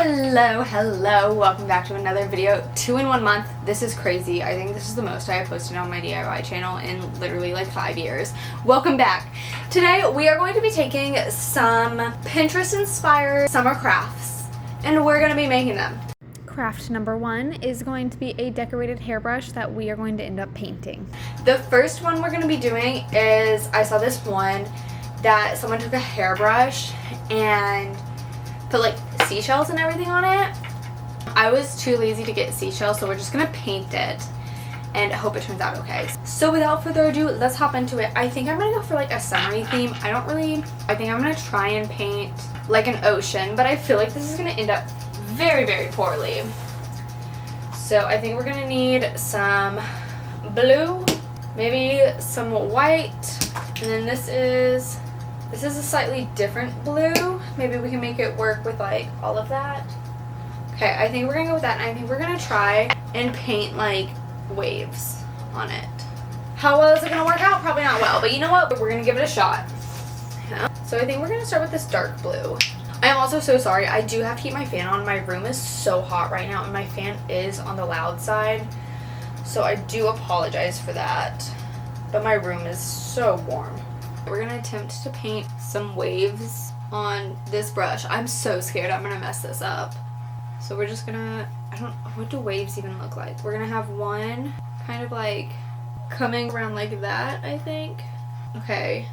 Hello, welcome back to another video. 2 in 1 month. This is crazy. I think this is the most I have posted on my DIY channel in literally like 5 years. Welcome back. Today we are going to be taking some Pinterest inspired summer crafts and we're going to be making them. Craft number 1 is going to be a decorated hairbrush that we are going to end up painting. The first one we're going to be doing is, I saw this one that someone took a hairbrush and put like seashells and everything on it. I was too lazy to get seashells, so we're just gonna paint it and hope it turns out okay. So without further ado, let's hop into it. I think I'm gonna go for like a summery theme. I think I'm gonna try and paint like an ocean, but I feel like this is gonna end up very, very poorly. So I think we're gonna need some blue, maybe some white, and then this is a slightly different blue. Maybe we can make it work with like all of that. Okay, I think we're gonna go with that, and I think we're gonna try and paint like waves on it. How well is it gonna work out? Probably not well, but you know what? We're gonna give it a shot. Yeah. So I think we're gonna start with this dark blue. I am also so sorry. I do have to keep my fan on. My room is so hot right now, and my fan is on the loud side. So I do apologize for that. But my room is so warm. We're gonna attempt to paint some waves on this brush. I'm so scared I'm gonna mess this up. So we're just gonna, what do waves even look like? We're gonna have one kind of like coming around like that, I think. Okay,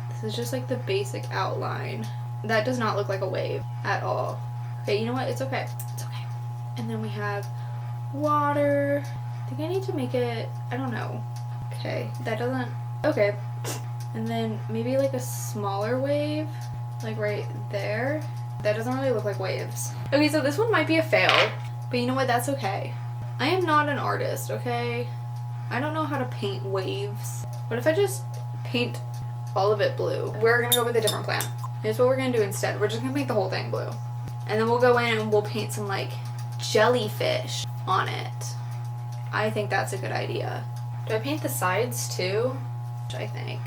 this is just like the basic outline. That does not look like a wave at all. Okay, you know what? It's okay. It's okay. And then we have water. I think I need to make it, I don't know. Okay, that doesn't, okay. And then maybe like a smaller wave, like right there. That doesn't really look like waves. Okay, so this one might be a fail, but you know what? That's okay. I am not an artist, okay? I don't know how to paint waves. What if I just paint all of it blue? We're gonna go with a different plan. Here's what we're gonna do instead. We're just gonna paint the whole thing blue. And then we'll go in and we'll paint some like jellyfish on it. I think that's a good idea. Do I paint the sides too? I think.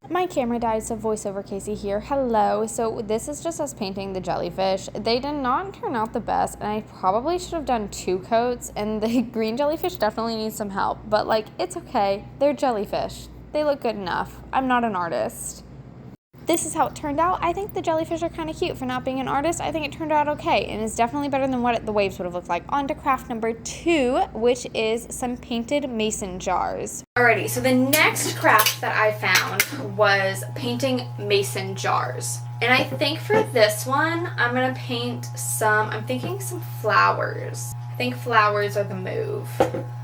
My camera died, so voiceover Casey here. Hello. So this is just us painting the jellyfish. They did not turn out the best, and I probably should have done 2 coats, and the green jellyfish definitely needs some help, but like, it's okay. They're jellyfish. They look good enough. I'm not an artist. This is how it turned out. I think the jellyfish are kind of cute. For not being an artist, I think it turned out okay, and it's definitely better than what the waves would have looked like. On to craft number 2, which is some painted mason jars. Alrighty, so the next craft that I found was painting mason jars. And I think for this one, I'm gonna paint I'm thinking some flowers. I think flowers are the move.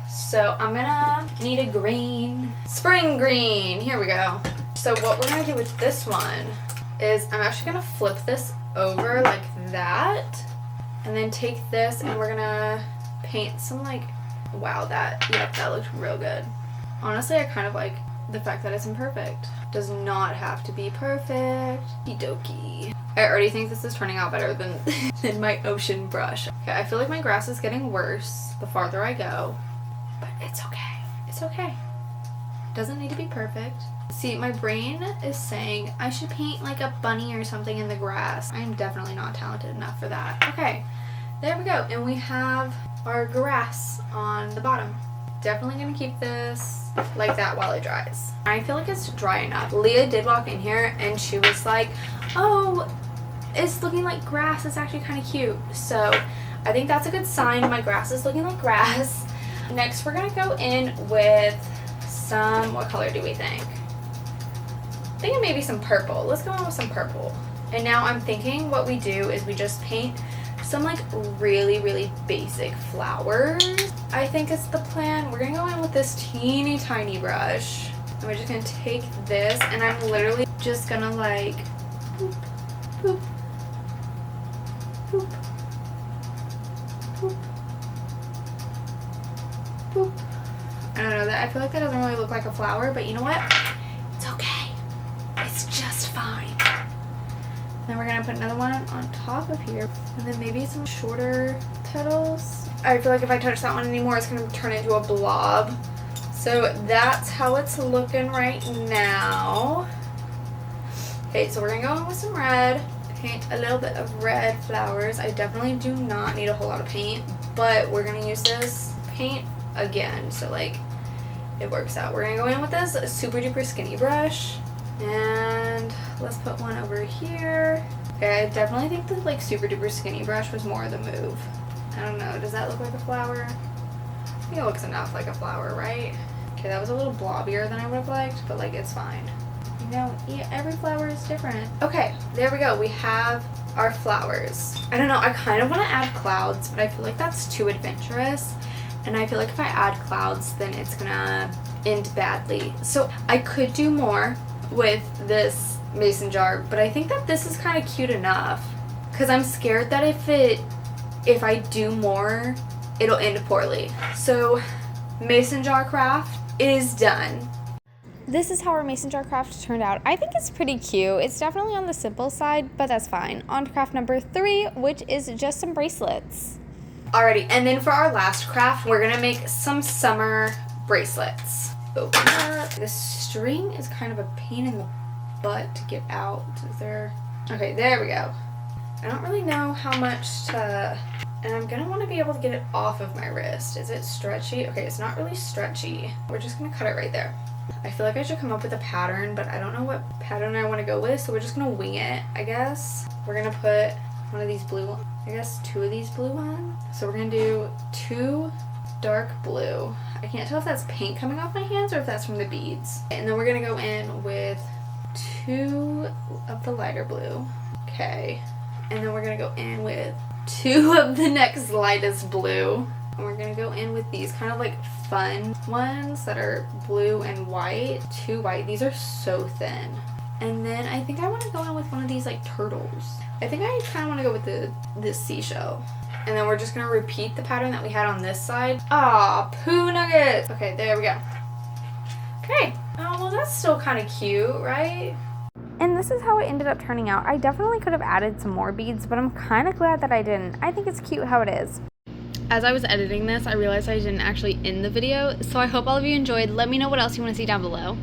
So I'm gonna need a green, spring green, here we go. So what we're going to do with this one is I'm actually going to flip this over like that and then take this and we're going to paint some like, wow, that looked real good. Honestly, I kind of like the fact that it's imperfect. Does not have to be perfect. Okie-dokie. I already think this is turning out better than my ocean brush. Okay, I feel like my grass is getting worse the farther I go, but it's okay. It's okay. Doesn't need to be perfect. See, my brain is saying I should paint like a bunny or something in the grass. I'm definitely not talented enough for that. Okay, there we go. And we have our grass on the bottom. Definitely gonna keep this like that while it dries. I feel like it's dry enough. Leah did walk in here and she was like, oh, it's looking like grass. It's actually kind of cute. So I think that's a good sign. My grass is looking like grass. Next, we're gonna go in with some, what color do we think? I'm thinking maybe some purple. Let's go in with some purple. And now I'm thinking what we do is we just paint some like really, really basic flowers. I think is the plan. We're gonna go in with this teeny tiny brush. And we're just gonna take this and I'm literally just gonna like boop, boop, boop, boop, boop. I don't know, that I feel like that doesn't really look like a flower, but you know what? It's okay. It's just fine. Then we're gonna put another one on top of here, and then maybe some shorter petals. I feel like if I touch that one anymore, it's gonna turn into a blob. So that's how it's looking right now. Okay, so we're gonna go in with some red. paint a little bit of red flowers. I definitely do not need a whole lot of paint, but we're gonna use this paint again, so like it works out. We're gonna go in with this super duper skinny brush, and let's put one over here. Okay, I definitely think the like super duper skinny brush was more the move. I don't know, does that look like a flower? I think it looks enough like a flower, right? Okay, that was a little blobbier than I would have liked, but like it's fine. You know, yeah, every flower is different. Okay, there we go. We have our flowers. I don't know, I kind of want to add clouds, but I feel like that's too adventurous. And I feel like if I add clouds, then it's gonna end badly. So I could do more with this mason jar, but I think that this is kind of cute enough. Because I'm scared that if I do more, it'll end poorly. So mason jar craft is done. This is how our mason jar craft turned out. I think it's pretty cute. It's definitely on the simple side, but that's fine. On to craft number 3, which is just some bracelets. Alrighty, and then for our last craft, we're gonna make some summer bracelets. Open up. This string is kind of a pain in the butt to get out. Is there? Okay, there we go. I don't really know how much to, and I'm gonna want to be able to get it off of my wrist. Is it stretchy? Okay, it's not really stretchy. We're just gonna cut it right there. I feel like I should come up with a pattern, but I don't know what pattern I want to go with, so we're just gonna wing it, I guess. We're gonna put one of these blue ones, I guess 2 of these blue ones. So we're gonna do 2 dark blue. I can't tell if that's paint coming off my hands or if that's from the beads. And then we're gonna go in with 2 of the lighter blue. Okay. And then we're gonna go in with 2 of the next lightest blue. And we're gonna go in with these kind of like fun ones that are blue and white. 2 white. These are so thin. And then I think I want to go in with one of these like turtles. I think I kind of want to go with this seashell. And then we're just gonna repeat the pattern that we had on this side. Ah, poo nuggets. Okay, there we go. Okay. Oh, well that's still kind of cute, right? And this is how it ended up turning out. I definitely could have added some more beads, but I'm kind of glad that I didn't. I think it's cute how it is. As I was editing this, I realized I didn't actually end the video, so I hope all of you enjoyed. Let me know what else you want to see down below.